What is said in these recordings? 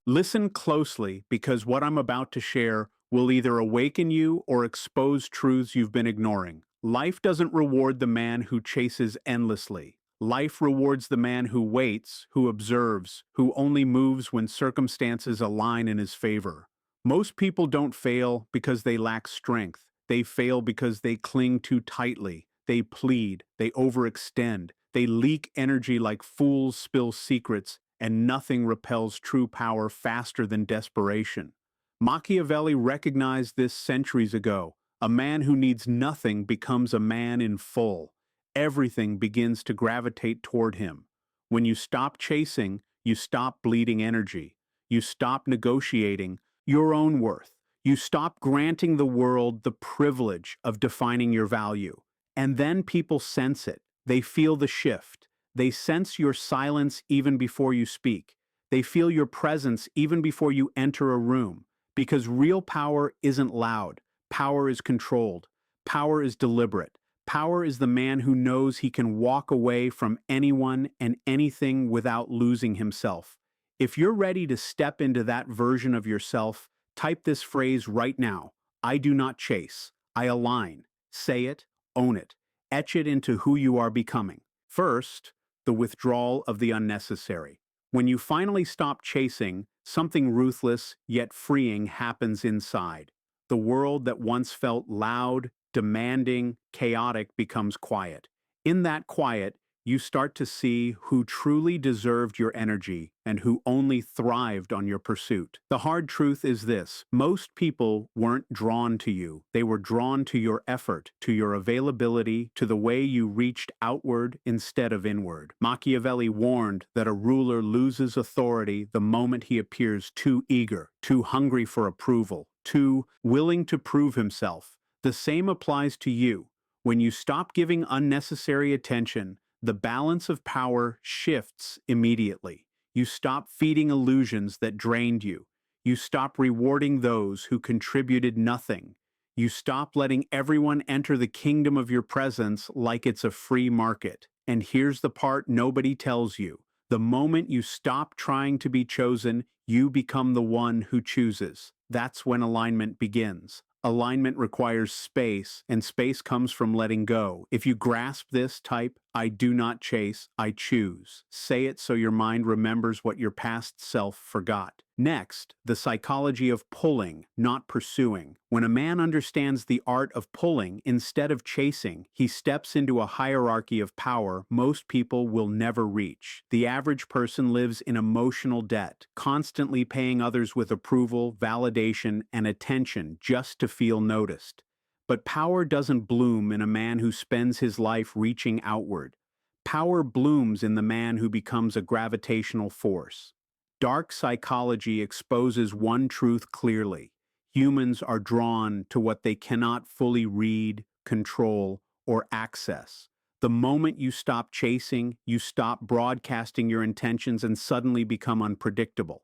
Listen closely because what I'm about to share will either awaken you or expose truths you've been ignoring. Life doesn't reward the man who chases endlessly. Life rewards the man who waits, who observes, who only moves when circumstances align in his favor. Most people don't fail because they lack strength. They fail because they cling too tightly. They plead, they overextend, they leak energy like fools spill secrets, and nothing repels true power faster than desperation. Machiavelli recognized this centuries ago. A man who needs nothing becomes a man in full. Everything begins to gravitate toward him. When you stop chasing, you stop bleeding energy. You stop negotiating your own worth. You stop granting the world the privilege of defining your value. And then people sense it. They feel the shift. They sense your silence even before you speak. They feel your presence even before you enter a room. Because real power isn't loud. Power is controlled. Power is deliberate. Power is the man who knows he can walk away from anyone and anything without losing himself. If you're ready to step into that version of yourself, type this phrase right now. I do not chase. I align. Say it, own it. Etch it into who you are becoming. First, the withdrawal of the unnecessary. When you finally stop chasing, something ruthless yet freeing happens inside. The world that once felt loud, demanding, chaotic becomes quiet. In that quiet, you start to see who truly deserved your energy and who only thrived on your pursuit. The hard truth is this: most people weren't drawn to you. They were drawn to your effort, to your availability, to the way you reached outward instead of inward. Machiavelli warned that a ruler loses authority the moment he appears too eager, too hungry for approval, too willing to prove himself. The same applies to you. When you stop giving unnecessary attention, the balance of power shifts immediately. You stop feeding illusions that drained you. You stop rewarding those who contributed nothing. You stop letting everyone enter the kingdom of your presence like it's a free market. And here's the part nobody tells you. The moment you stop trying to be chosen, you become the one who chooses. That's when alignment begins. Alignment requires space, and space comes from letting go. If you grasp this, type, I do not chase, I choose. Say it so your mind remembers what your past self forgot. Next, the psychology of pulling, not pursuing. When a man understands the art of pulling instead of chasing, he steps into a hierarchy of power most people will never reach. The average person lives in emotional debt, constantly paying others with approval, validation, and attention just to feel noticed. But power doesn't bloom in a man who spends his life reaching outward. Power blooms in the man who becomes a gravitational force. Dark psychology exposes one truth clearly. Humans are drawn to what they cannot fully read, control, or access. The moment you stop chasing, you stop broadcasting your intentions and suddenly become unpredictable.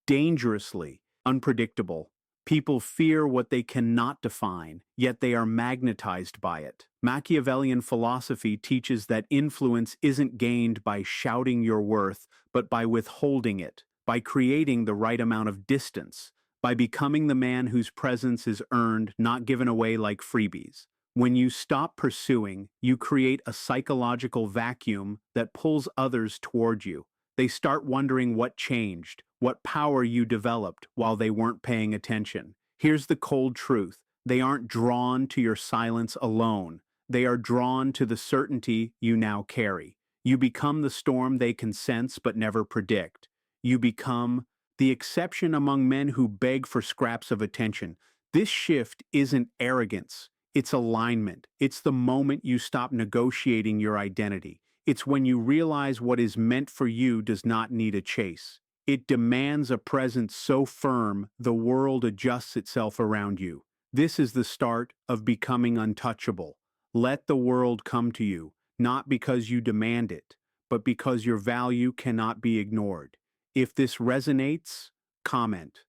Dangerously unpredictable. People fear what they cannot define, yet they are magnetized by it. Machiavellian philosophy teaches that influence isn't gained by shouting your worth, but by withholding it, by creating the right amount of distance, by becoming the man whose presence is earned, not given away like freebies. When you stop pursuing, you create a psychological vacuum that pulls others toward you. They start wondering what changed, what power you developed while they weren't paying attention. Here's the cold truth. They aren't drawn to your silence alone. They are drawn to the certainty you now carry. You become the storm they can sense but never predict. You become the exception among men who beg for scraps of attention. This shift isn't arrogance. It's alignment. It's the moment you stop negotiating your identity. It's when you realize what is meant for you does not need a chase. It demands a presence so firm the world adjusts itself around you. This is the start of becoming untouchable. Let the world come to you, not because you demand it, but because your value cannot be ignored. If this resonates, comment.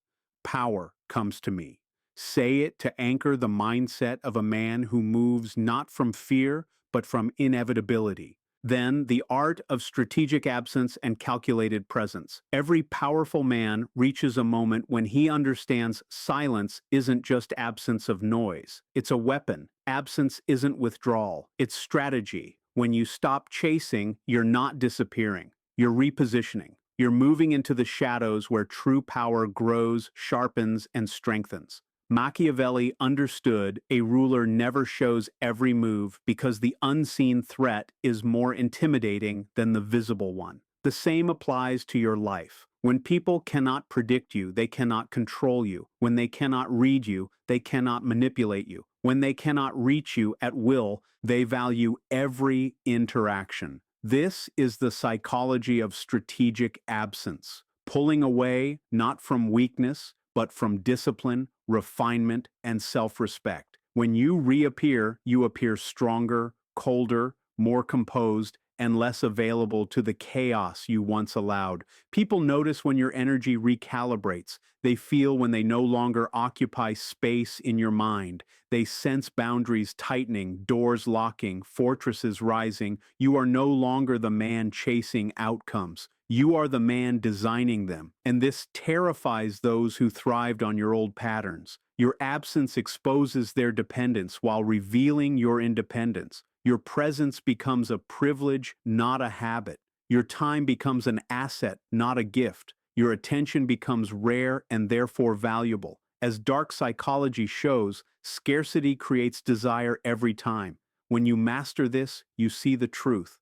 Power comes to me. Say it to anchor the mindset of a man who moves not from fear, but from inevitability. Then, the art of strategic absence and calculated presence. Every powerful man reaches a moment when he understands silence isn't just absence of noise. It's a weapon. Absence isn't withdrawal, it's strategy. When you stop chasing, you're not disappearing. You're repositioning. You're moving into the shadows where true power grows, sharpens, and strengthens. Machiavelli understood a ruler never shows every move because the unseen threat is more intimidating than the visible one. The same applies to your life. When people cannot predict you, they cannot control you. When they cannot read you, they cannot manipulate you. When they cannot reach you at will, they value every interaction. This is the psychology of strategic absence, pulling away not from weakness, but from discipline, refinement, and self-respect. When you reappear, you appear stronger, colder, more composed, and less available to the chaos you once allowed. People notice when your energy recalibrates. They feel when they no longer occupy space in your mind. They sense boundaries tightening, doors locking, fortresses rising. You are no longer the man chasing outcomes. You are the man designing them, and this terrifies those who thrived on your old patterns. Your absence exposes their dependence while revealing your independence. Your presence becomes a privilege, not a habit. Your time becomes an asset, not a gift. Your attention becomes rare and therefore valuable. As dark psychology shows, scarcity creates desire every time. When you master this, you see the truth.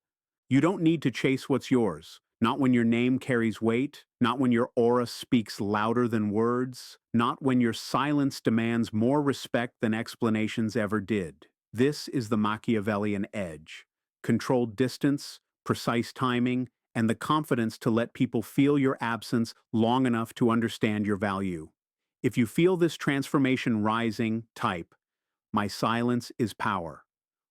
You don't need to chase what's yours. Not when your name carries weight, not when your aura speaks louder than words, not when your silence demands more respect than explanations ever did. This is the Machiavellian edge. Controlled distance, precise timing, and the confidence to let people feel your absence long enough to understand your value. If you feel this transformation rising, type, "My silence is power."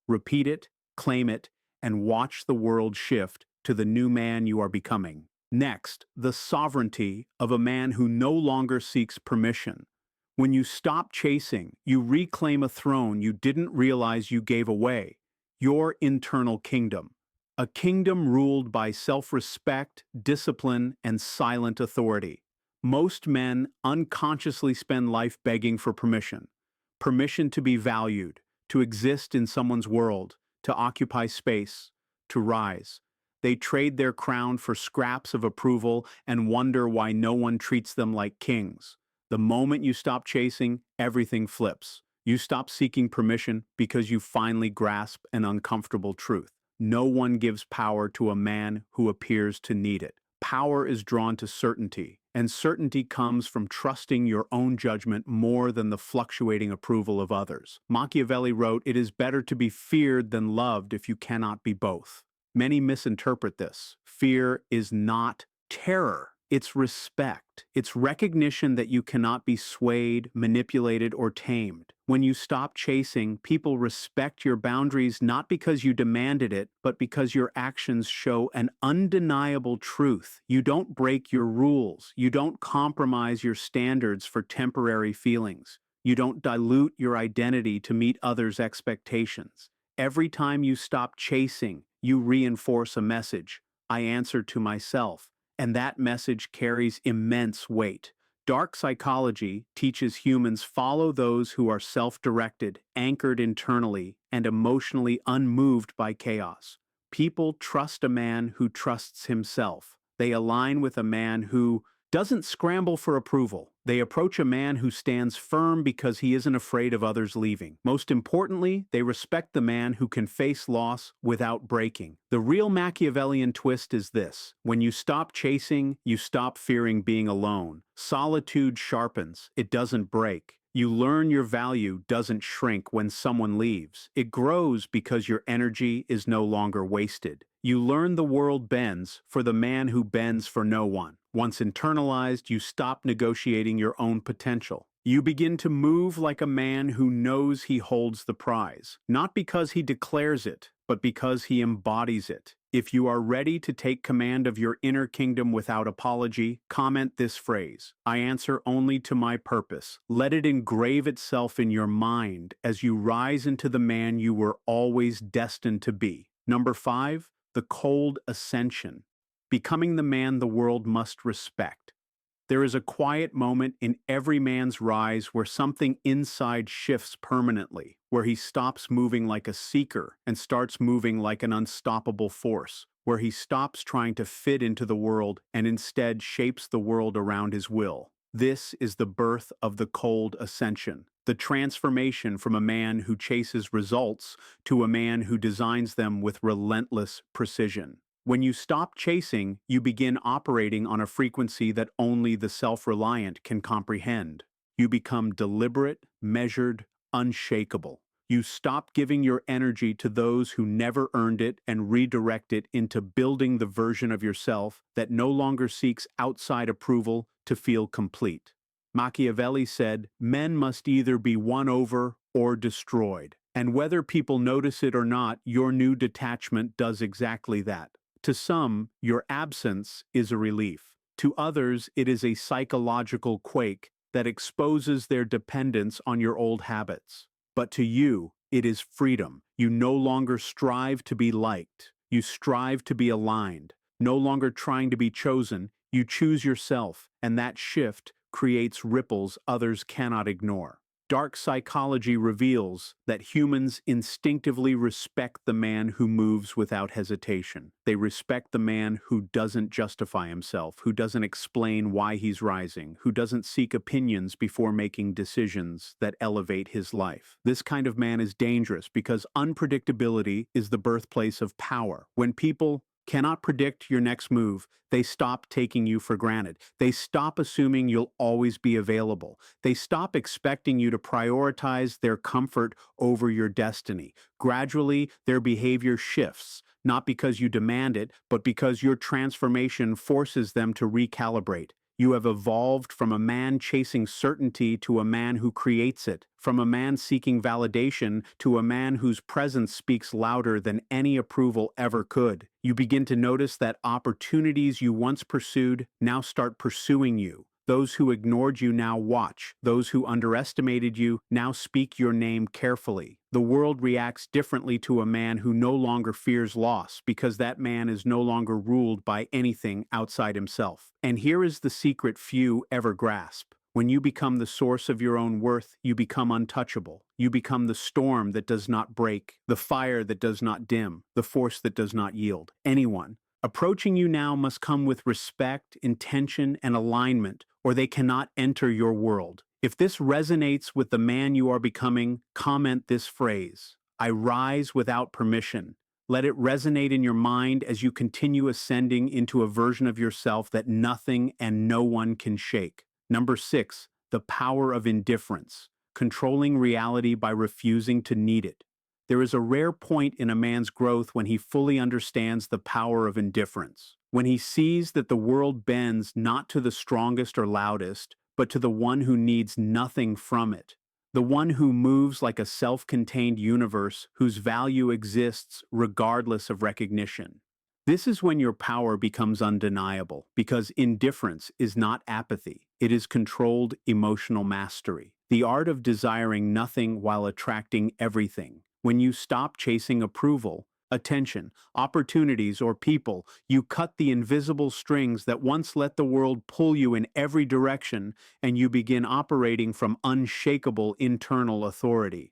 Repeat it, claim it, and watch the world shift to the new man you are becoming. Next, the sovereignty of a man who no longer seeks permission. When you stop chasing, you reclaim a throne you didn't realize you gave away, your internal kingdom. A kingdom ruled by self-respect, discipline, and silent authority. Most men unconsciously spend life begging for permission. Permission to be valued, to exist in someone's world, to occupy space, to rise. They trade their crown for scraps of approval and wonder why no one treats them like kings. The moment you stop chasing, everything flips. You stop seeking permission because you finally grasp an uncomfortable truth. No one gives power to a man who appears to need it. Power is drawn to certainty, and certainty comes from trusting your own judgment more than the fluctuating approval of others. Machiavelli wrote, "It is better to be feared than loved if you cannot be both." Many misinterpret this. Fear is not terror. It's respect. It's recognition that you cannot be swayed, manipulated, or tamed. When you stop chasing, people respect your boundaries not because you demanded it, but because your actions show an undeniable truth. You don't break your rules. You don't compromise your standards for temporary feelings. You don't dilute your identity to meet others' expectations. Every time you stop chasing, you reinforce a message. I answer to myself. And that message carries immense weight. Dark psychology teaches humans follow those who are self-directed, anchored internally, and emotionally unmoved by chaos. People trust a man who trusts himself. They align with a man who doesn't scramble for approval. They approach a man who stands firm because he isn't afraid of others leaving. Most importantly, they respect the man who can face loss without breaking. The real Machiavellian twist is this: when you stop chasing, you stop fearing being alone. Solitude sharpens, it doesn't break. You learn your value doesn't shrink when someone leaves. It grows because your energy is no longer wasted. You learn the world bends for the man who bends for no one. Once internalized, you stop negotiating your own potential. You begin to move like a man who knows he holds the prize, not because he declares it, but because he embodies it. If you are ready to take command of your inner kingdom without apology, comment this phrase: I answer only to my purpose. Let it engrave itself in your mind as you rise into the man you were always destined to be. Number 5, the cold ascension, becoming the man the world must respect. There is a quiet moment in every man's rise where something inside shifts permanently, where he stops moving like a seeker and starts moving like an unstoppable force, where he stops trying to fit into the world and instead shapes the world around his will. This is the birth of the cold ascension, the transformation from a man who chases results to a man who designs them with relentless precision. When you stop chasing, you begin operating on a frequency that only the self-reliant can comprehend. You become deliberate, measured, unshakable. You stop giving your energy to those who never earned it and redirect it into building the version of yourself that no longer seeks outside approval to feel complete. Machiavelli said, "Men must either be won over or destroyed." And whether people notice it or not, your new detachment does exactly that. To some, your absence is a relief. To others, it is a psychological quake that exposes their dependence on your old habits. But to you, it is freedom. You no longer strive to be liked. You strive to be aligned. No longer trying to be chosen, you choose yourself, and that shift creates ripples others cannot ignore. Dark psychology reveals that humans instinctively respect the man who moves without hesitation. They respect the man who doesn't justify himself, who doesn't explain why he's rising, who doesn't seek opinions before making decisions that elevate his life. This kind of man is dangerous because unpredictability is the birthplace of power. When people cannot predict your next move, they stop taking you for granted. They stop assuming you'll always be available. They stop expecting you to prioritize their comfort over your destiny. Gradually, their behavior shifts, not because you demand it, but because your transformation forces them to recalibrate. You have evolved from a man chasing certainty to a man who creates it, from a man seeking validation to a man whose presence speaks louder than any approval ever could. You begin to notice that opportunities you once pursued now start pursuing you. Those who ignored you now watch. Those who underestimated you now speak your name carefully. The world reacts differently to a man who no longer fears loss because that man is no longer ruled by anything outside himself. And here is the secret few ever grasp. When you become the source of your own worth, you become untouchable. You become the storm that does not break, the fire that does not dim, the force that does not yield. Anyone approaching you now must come with respect, intention, and alignment, or they cannot enter your world. If this resonates with the man you are becoming, comment this phrase: "I rise without permission." Let it resonate in your mind as you continue ascending into a version of yourself that nothing and no one can shake. Number 6, the power of indifference, controlling reality by refusing to need it. There is a rare point in a man's growth when he fully understands the power of indifference, when he sees that the world bends not to the strongest or loudest, but to the one who needs nothing from it, the one who moves like a self-contained universe whose value exists regardless of recognition. This is when your power becomes undeniable, because indifference is not apathy, it is controlled emotional mastery, the art of desiring nothing while attracting everything. When you stop chasing approval, attention, opportunities, or people, you cut the invisible strings that once let the world pull you in every direction, and you begin operating from unshakable internal authority.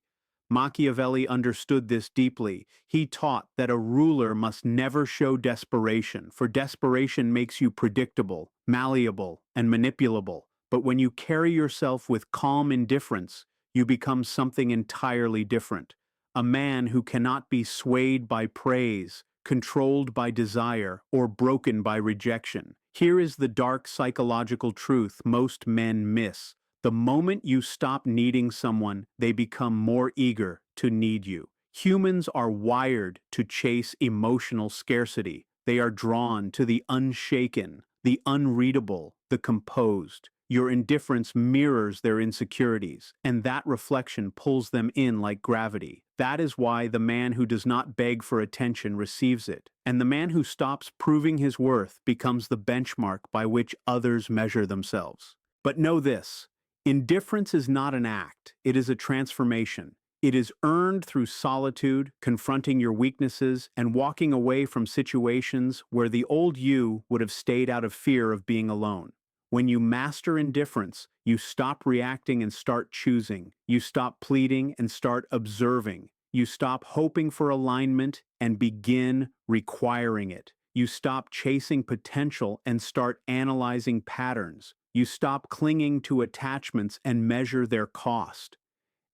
Machiavelli understood this deeply. He taught that a ruler must never show desperation, for desperation makes you predictable, malleable, and manipulable. But when you carry yourself with calm indifference, you become something entirely different. A man who cannot be swayed by praise, controlled by desire, or broken by rejection. Here is the dark psychological truth most men miss. The moment you stop needing someone, they become more eager to need you. Humans are wired to chase emotional scarcity. They are drawn to the unshaken, the unreadable, the composed. Your indifference mirrors their insecurities, and that reflection pulls them in like gravity. That is why the man who does not beg for attention receives it, and the man who stops proving his worth becomes the benchmark by which others measure themselves. But know this: indifference is not an act, it is a transformation. It is earned through solitude, confronting your weaknesses, and walking away from situations where the old you would have stayed out of fear of being alone. When you master indifference, you stop reacting and start choosing. You stop pleading and start observing. You stop hoping for alignment and begin requiring it. You stop chasing potential and start analyzing patterns. You stop clinging to attachments and measure their cost.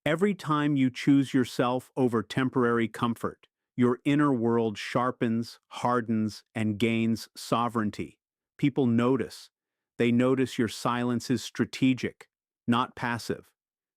Every time you choose yourself over temporary comfort, your inner world sharpens, hardens, and gains sovereignty. People notice. They notice your silence is strategic, not passive.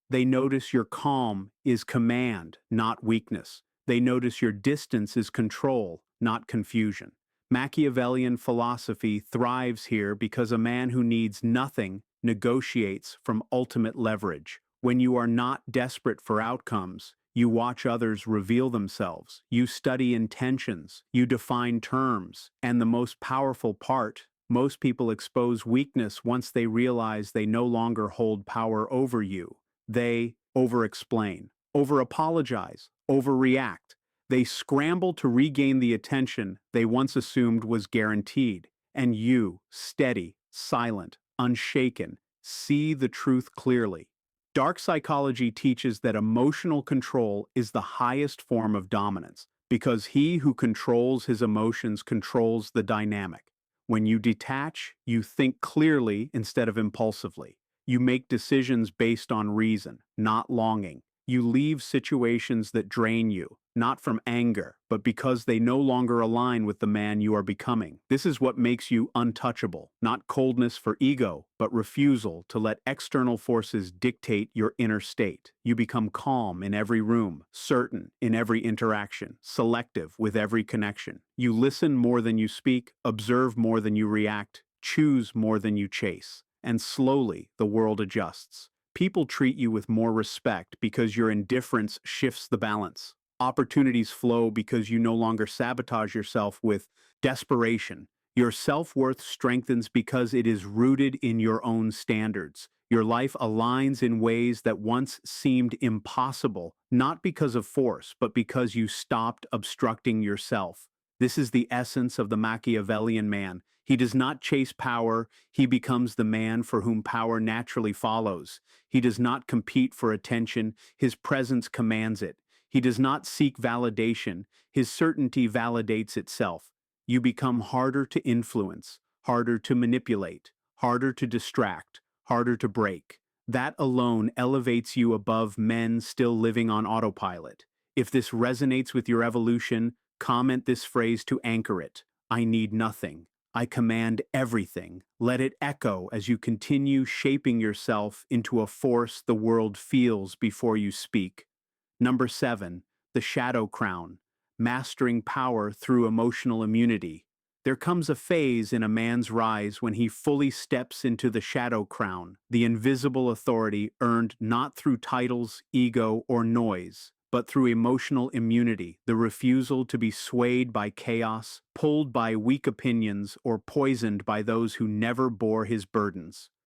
They notice your calm is command, not weakness. They notice your distance is control, not confusion. Machiavellian philosophy thrives here because a man who needs nothing negotiates from ultimate leverage. When you are not desperate for outcomes, you watch others reveal themselves, you study intentions, you define terms, and the most powerful part, most people expose weakness once they realize they no longer hold power over you. They over-explain, over-apologize, overreact. They scramble to regain the attention they once assumed was guaranteed. And you, steady, silent, unshaken, see the truth clearly. Dark psychology teaches that emotional control is the highest form of dominance, because he who controls his emotions controls the dynamic. When you detach, you think clearly instead of impulsively. You make decisions based on reason, not longing. You leave situations that drain you, not from anger, but because they no longer align with the man you are becoming. This is what makes you untouchable, not coldness for ego, but refusal to let external forces dictate your inner state. You become calm in every room, certain in every interaction, selective with every connection. You listen more than you speak, observe more than you react, choose more than you chase. And slowly, the world adjusts. People treat you with more respect because your indifference shifts the balance. Opportunities flow because you no longer sabotage yourself with desperation. Your self-worth strengthens because it is rooted in your own standards. Your life aligns in ways that once seemed impossible, not because of force, but because you stopped obstructing yourself. This is the essence of the Machiavellian man. He does not chase power, he becomes the man for whom power naturally follows. He does not compete for attention, his presence commands it. He does not seek validation, his certainty validates itself. You become harder to influence, harder to manipulate, harder to distract, harder to break. That alone elevates you above men still living on autopilot. If this resonates with your evolution, comment this phrase to anchor it. I need nothing. I command everything. Let it echo as you continue shaping yourself into a force the world feels before you speak. Number 7, the shadow crown, mastering power through emotional immunity. There comes a phase in a man's rise when he fully steps into the shadow crown, the invisible authority earned not through titles, ego, or noise, but through emotional immunity, the refusal to be swayed by chaos, pulled by weak opinions, or poisoned by those who never bore his burdens.